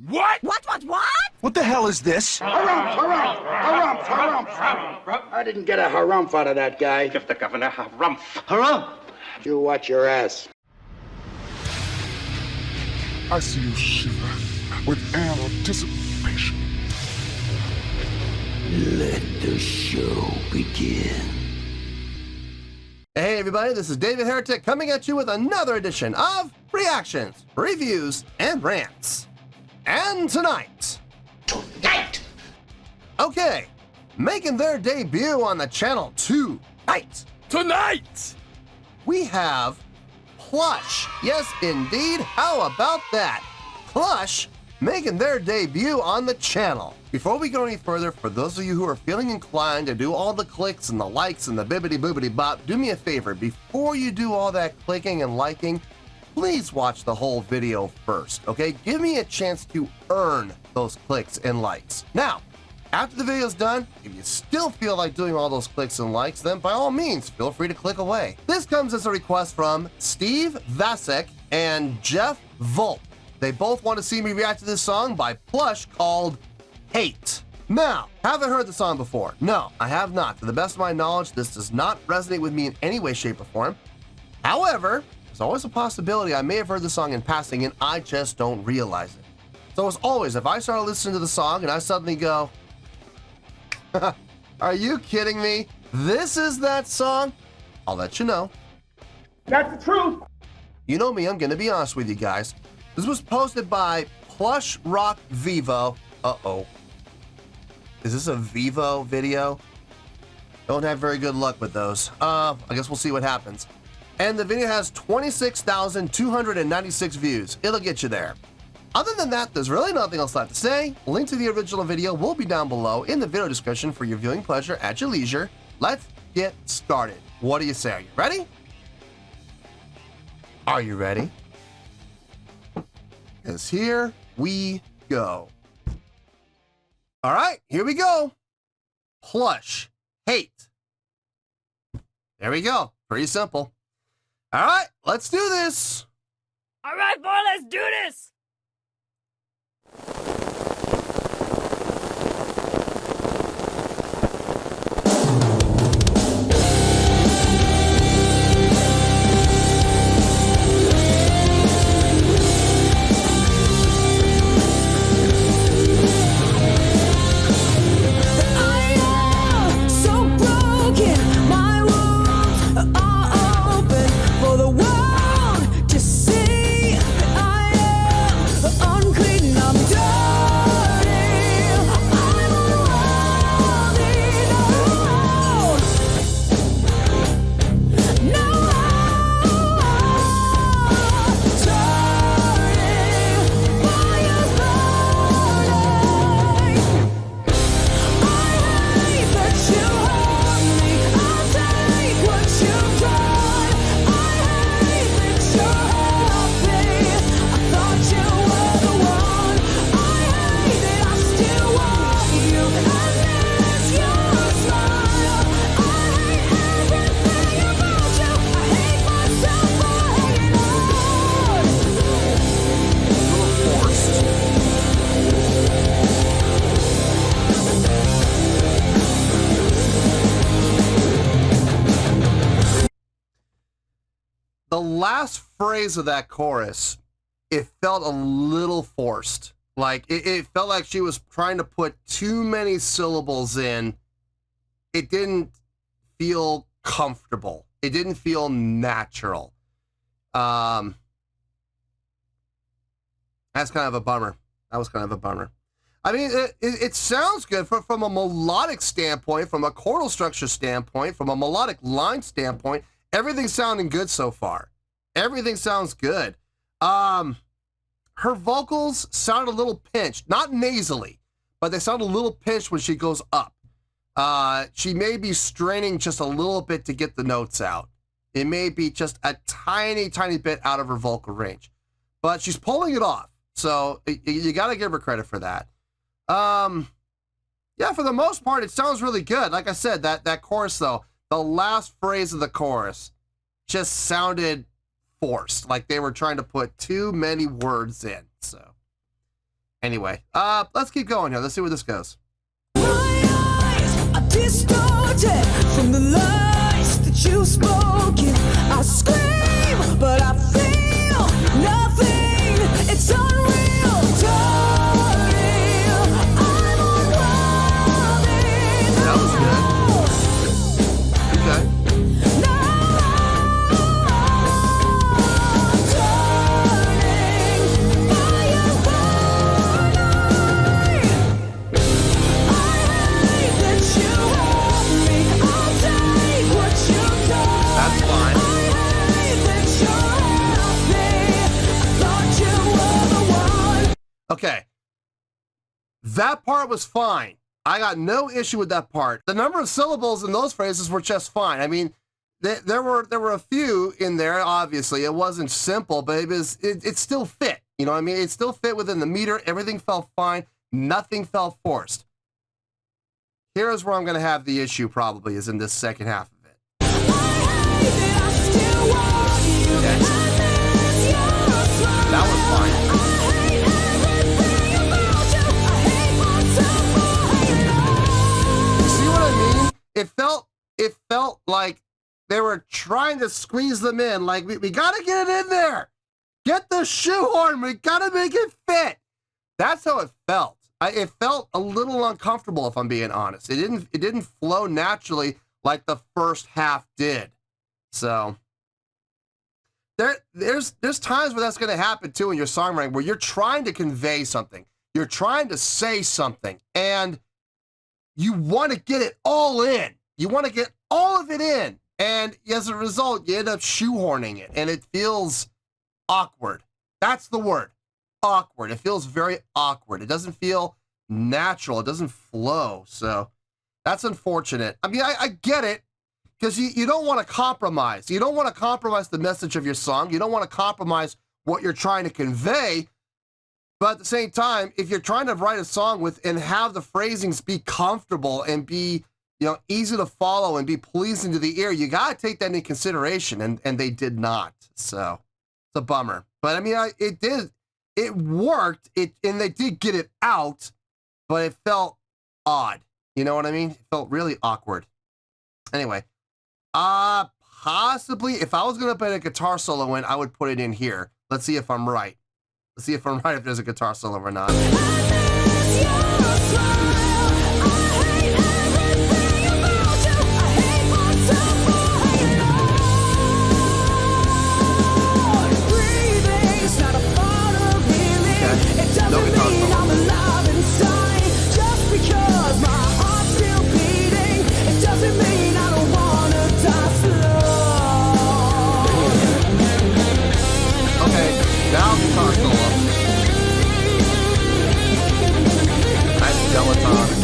What? What? What the hell is this? Harumph. I didn't get a harumph out of that guy. Give the governor harumph. Harumph! You watch your ass. I see you shiver with anticipation. Let the show begin. Hey everybody, this is David Heretic coming at you with another edition of Reactions, Reviews, and Rants. And tonight... Okay, making their debut on the channel tonight, we have Plush. Yes, indeed. How about that? Plush making their debut on the channel. Before we go any further, for those of you who are feeling inclined to do all the clicks and the likes and the bibbity boobity bop, do me a favor. Before you do all that clicking and liking, please watch the whole video first, okay? Give me a chance to earn those clicks and likes. Now, after the video's done, if you still feel like doing all those clicks and likes, then by all means, feel free to click away. This comes as a request from Steve Vasek and Jeff Volp. They both want to see me react to this song by Plush called Hate. Now, haven't heard the song before. No, I have not. To the best of my knowledge, this does not resonate with me in any way, shape, or form. However, there's always a possibility I may have heard the song in passing and I just don't realize it. So as always, if I start listening to the song and I suddenly go, are you kidding me? This is that song? I'll let you know. That's the truth. You know me, I'm gonna be honest with you guys. This was posted by Plush Rock Vivo. Uh-oh. Is this a Vivo video? Don't have very good luck with those. I guess we'll see what happens. And the video has 26,296 views. It'll get you there. Other than that, there's really nothing else left to say. Link to the original video will be down below in the video description for your viewing pleasure at your leisure. Let's get started. What do you say? Are you ready? Are you ready? Because here we go. All right, here we go. Plush Hate. There we go. Pretty simple. All right, let's do this. All right, boy, let's do this. The last phrase of that chorus, it felt a little forced. Like, it felt like she was trying to put too many syllables in. It didn't feel comfortable. It didn't feel natural. That's kind of a bummer. That was kind of a bummer. I mean, it sounds good from a melodic standpoint, from a chordal structure standpoint, from a melodic line standpoint. Everything's sounding good so far. Everything sounds good. Her vocals sound a little pinched, not nasally, but they sound a little pinched when she goes up. She may be straining just a little bit to get the notes out. It may be just a tiny, tiny bit out of her vocal range, but she's pulling it off. So you got to give her credit for that. Yeah, for the most part, it sounds really good. Like I said, that chorus though, the last phrase of the chorus just sounded forced, like they were trying to put too many words in. So Anyway, let's keep going here. Let's see where this goes. My eyes are distorted from the lies that you've spoken. I scream, but I feel nothing. It's unreal, darling. I'm unloving. That was good. Okay. That's fine. Okay. That part was fine. I got no issue with that part. The number of syllables in those phrases were just fine. I mean, there were a few in there, obviously. It wasn't simple, but it still fit. You know what I mean? It still fit within the meter. Everything felt fine. Nothing felt forced. Here's where I'm going to have the issue probably, is in this second half of it. Okay. That was fine. You see what I mean? It felt like they were trying to squeeze them in. Like, we got to get it in there. Get the shoehorn. We got to make it fit. That's how it felt. It felt a little uncomfortable, if I'm being honest. It didn't flow naturally like the first half did. So there's times where that's going to happen too in your songwriting, where you're trying to convey something, you're trying to say something, and you want to get it all in. You want to get all of it in, and as a result, you end up shoehorning it, and it feels awkward. That's the word. Awkward. It feels very awkward. It doesn't feel natural. It doesn't flow. So that's unfortunate. I mean, I get it, because you don't want to compromise. You don't want to compromise the message of your song. You don't want to compromise what you're trying to convey. But at the same time, if you're trying to write a song with and have the phrasings be comfortable and be, easy to follow and be pleasing to the ear, you got to take that into consideration, and they did not. So it's a bummer. But I mean, it worked, and they did get it out, but it felt odd. You know what I mean? It felt really awkward. Anyway, possibly, if I was going to put a guitar solo in, I would put it in here. Let's see if I'm right. Let's see if I'm right, if there's a guitar solo or not. No guitar solo. Okay, now guitar solo. Nice dilettante.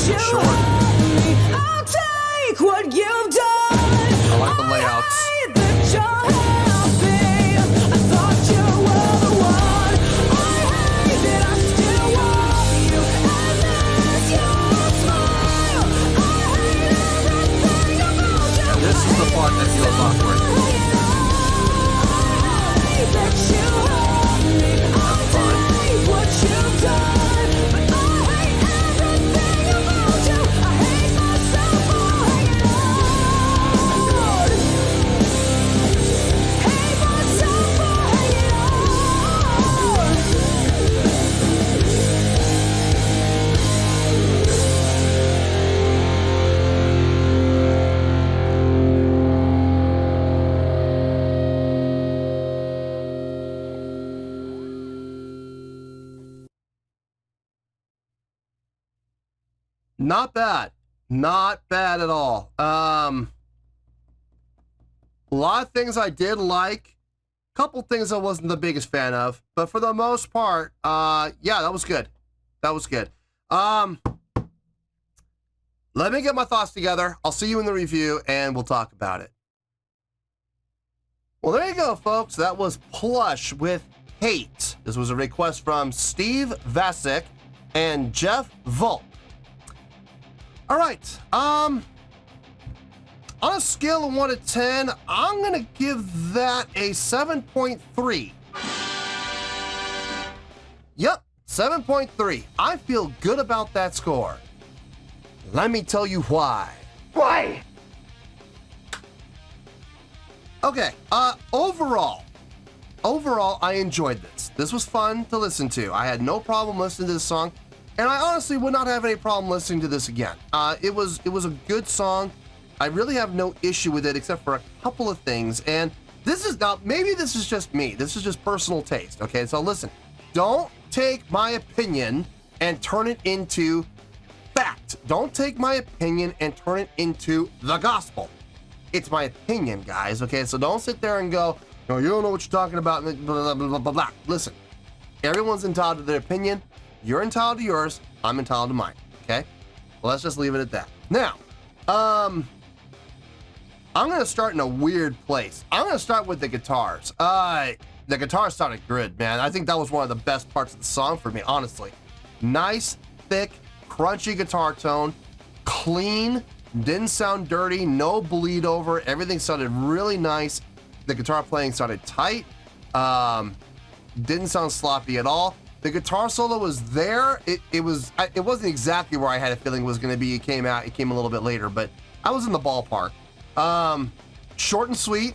Short. I'll take what you've done. I like the layouts. This is the part that feels awkward. That's fine. Not bad. Not bad at all. A lot of things I did like. A couple things I wasn't the biggest fan of. But for the most part, yeah, that was good. That was good. Let me get my thoughts together. I'll see you in the review, and we'll talk about it. Well, there you go, folks. That was Plush with Hate. This was a request from Steve Vasic and Jeff Volk. All right. On a scale of 1 to 10, I'm gonna give that a 7.3. Yep, 7.3. I feel good about that score. Let me tell you why. Why? Okay, overall, I enjoyed this. This was fun to listen to. I had no problem listening to this song, and I honestly would not have any problem listening to this again. It was a good song. I really have no issue with it except for a couple of things, and this is not, maybe this is just me. This is just personal taste, okay? So listen, don't take my opinion and turn it into fact. Don't take my opinion and turn it into the gospel. It's my opinion, guys, okay? So don't sit there and go, no, you don't know what you're talking about, blah, blah, blah, blah, blah, blah. Listen, everyone's entitled to their opinion. You're entitled to yours. I'm entitled to mine, okay? Well, let's just leave it at that. Now, I'm going to start in a weird place. I'm going to start with the guitars. The guitars sounded good, man. I think that was one of the best parts of the song for me, honestly. Nice, thick, crunchy guitar tone, clean, didn't sound dirty, no bleed over. Everything sounded really nice. The guitar playing sounded tight. Didn't sound sloppy at all. The guitar solo was there. It wasn't exactly where I had a feeling it was going to be. It came a little bit later, but I was in the ballpark. Short and sweet.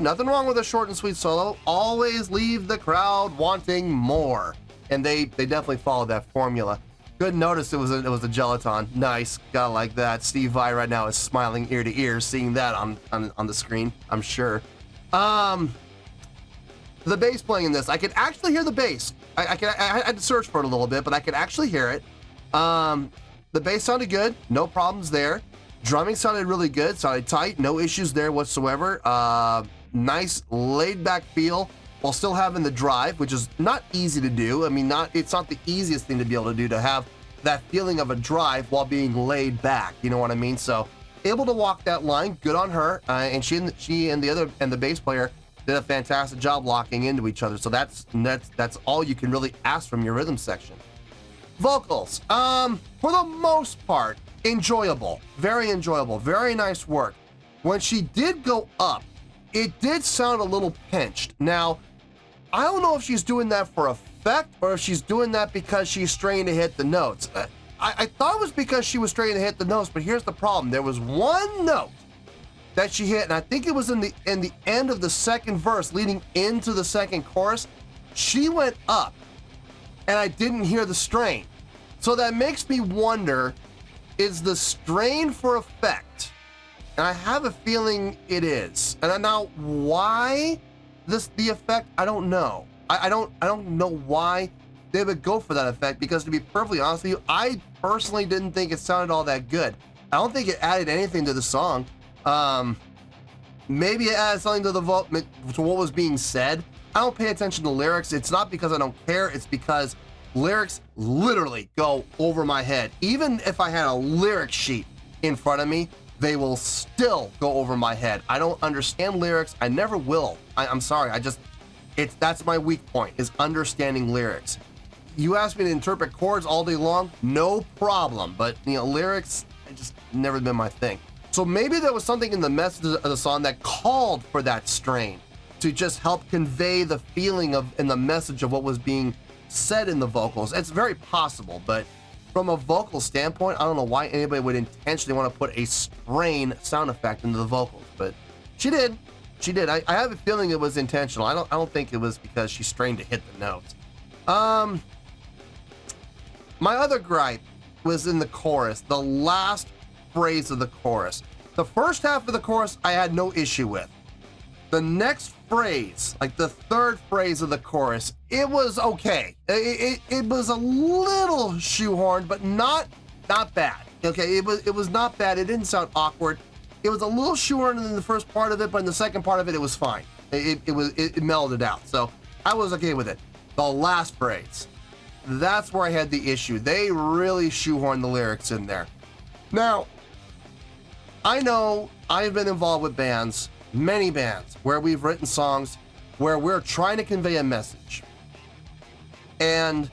Nothing wrong with a short and sweet solo. Always leave the crowd wanting more, and they definitely followed that formula. Good notice it was a gelaton. Nice, gotta like that. Steve Vai right now is smiling ear to ear, seeing that on the screen, I'm sure. The bass playing in this, I could actually hear the bass. I had to search for it a little bit, but I could actually hear it. The bass sounded good, no problems there. Drumming sounded really good, sounded tight, no issues there whatsoever. Nice laid back feel while still having the drive, which is not easy to do. I mean, it's not the easiest thing to be able to do, to have that feeling of a drive while being laid back. You know what I mean? So able to walk that line, good on her. And she and the bass player did a fantastic job locking into each other. So that's all you can really ask from your rhythm section. Vocals, for the most part, enjoyable, very nice work. When she did go up, it did sound a little pinched. Now, I don't know if she's doing that for effect or if she's doing that because she's straining to hit the notes. I thought it was because she was straining to hit the notes, but here's the problem. There was one note that she hit, and I think it was in the end of the second verse leading into the second chorus. She went up, and I didn't hear the strain. So that makes me wonder, is the strain for effect? And I have a feeling it is. And now, why the effect? I don't know. I don't know why they would go for that effect, because to be perfectly honest with you, I personally didn't think it sounded all that good. I don't think it added anything to the song. Maybe it added something to to what was being said. I don't pay attention to lyrics. It's not because I don't care. It's because lyrics literally go over my head. Even if I had a lyric sheet in front of me, they will still go over my head. I don't understand lyrics. I never will. I'm sorry. That's my weak point, is understanding lyrics. You ask me to interpret chords all day long, no problem. But lyrics, just never been my thing. So maybe there was something in the message of the song that called for that strain to just help convey the feeling and the message of what was being said in the vocals. It's very possible, but from a vocal standpoint, I don't know why anybody would intentionally want to put a strain sound effect into the vocals, but she did. I have a feeling it was intentional. I don't think it was because she strained to hit the notes. My other gripe was in the chorus, the last phrase of the chorus. The first half of the chorus I had no issue with. The next phrase, like the third phrase of the chorus, it was okay. It was a little shoehorned, but not bad. Okay, it was not bad. It didn't sound awkward. It was a little shoehorned in the first part of it, but in the second part of it, it was fine. It melded out. So I was okay with it. The last phrase, that's where I had the issue. They really shoehorned the lyrics in there. Now, I know I've been involved with bands, many bands, where we've written songs where we're trying to convey a message. And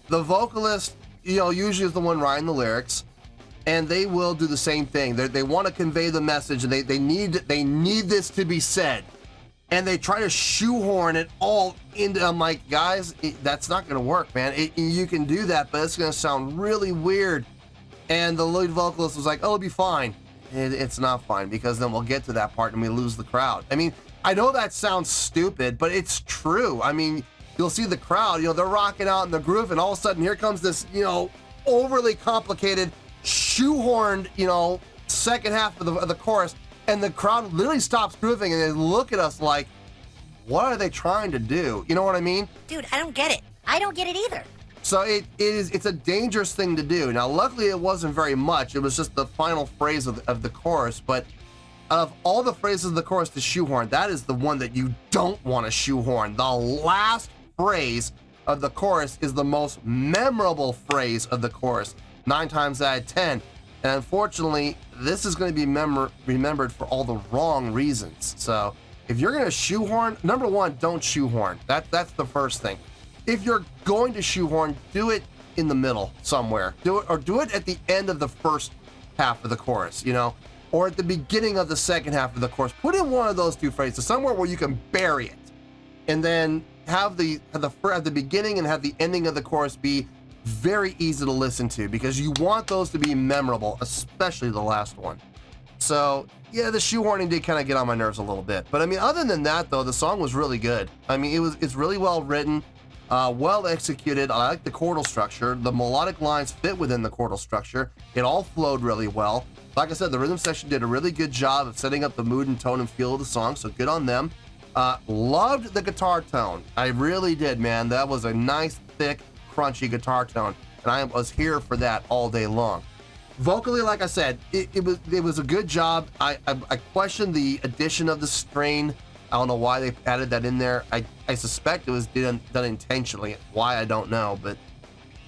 the vocalist, usually is the one writing the lyrics. and they will do the same thing. They want to convey the message, and they need this to be said, and they try to shoehorn it all into. I'm like, guys, that's not going to work, man. You can do that, but it's going to sound really weird. And the lead vocalist was like, oh, it'll be fine. It's not fine, because then we'll get to that part and we lose the crowd. I mean, I know that sounds stupid, but it's true. I mean, you'll see the crowd, they're rocking out in the groove, and all of a sudden here comes this, overly complicated, shoehorned, second half of the chorus, and the crowd literally stops grooving and they look at us like, what are they trying to do? You know what I mean? Dude, I don't get it. I don't get it either. So it's a dangerous thing to do. Now, luckily it wasn't very much. It was just the final phrase of the chorus, but out of all the phrases of the chorus to shoehorn, that is the one that you don't want to shoehorn. The last phrase of the chorus is the most memorable phrase of the chorus, 9 times out of 10. And unfortunately, this is going to be remembered for all the wrong reasons. So if you're going to shoehorn, number one, don't shoehorn. That's the first thing. If you're going to shoehorn, do it in the middle somewhere. Do it at the end of the first half of the chorus, or at the beginning of the second half of the chorus. Put in one of those two phrases, somewhere where you can bury it. And then have the at the beginning and have the ending of the chorus be very easy to listen to, because you want those to be memorable, especially the last one. So yeah, the shoehorning did kind of get on my nerves a little bit, but I mean, other than that though, the song was really good. I mean, it's really well written, well executed. I like the chordal structure. The melodic lines fit within the chordal structure. It all flowed really well. Like I said, the rhythm section did a really good job of setting up the mood and tone and feel of the song, so good on them. Loved the guitar tone. I really did, man. That was a nice, thick, crunchy guitar tone, and I was here for that all day long. Vocally, like I said, it was a good job. I questioned the addition of the strain. I don't know why they added that in there. I suspect it was done intentionally. Why, I don't know, but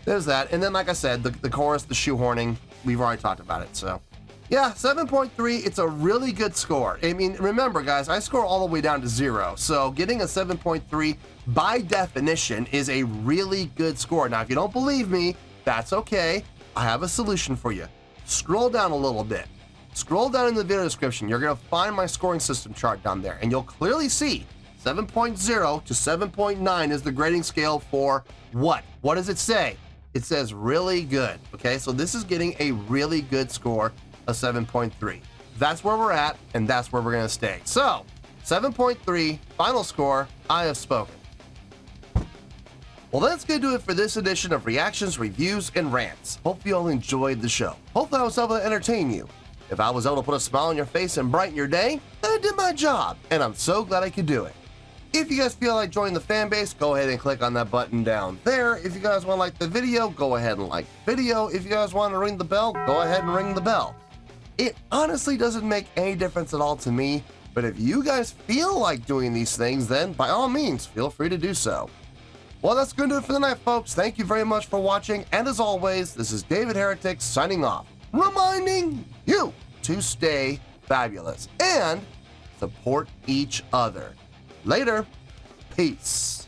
there's that. And then, like I said, the chorus, the shoehorning, we've already talked about it. So yeah, 7.3, it's a really good score. I mean, remember guys, I score all the way down to 0. So getting a 7.3 by definition is a really good score. Now, if you don't believe me, that's okay. I have a solution for you. Scroll down a little bit. Scroll down in the video description. You're going to find my scoring system chart down there, and you'll clearly see 7.0 to 7.9 is the grading scale for what? What does it say? It says really good. Okay, so this is getting a really good score, a 7.3. That's where we're at, and that's where we're going to stay. So 7.3, final score, I have spoken. Well, that's going to do it for this edition of Reactions, Reviews, and Rants. Hope you all enjoyed the show. Hopefully I was able to entertain you. If I was able to put a smile on your face and brighten your day, then I did my job, and I'm so glad I could do it. If you guys feel like joining the fan base, go ahead and click on that button down there. If you guys want to like the video, go ahead and like the video. If you guys want to ring the bell, go ahead and ring the bell. It honestly doesn't make any difference at all to me, but if you guys feel like doing these things, then by all means, feel free to do so. Well, that's going to do it for the night, folks. Thank you very much for watching, and as always, this is David Heretic signing off, reminding you to stay fabulous and support each other. Later. Peace.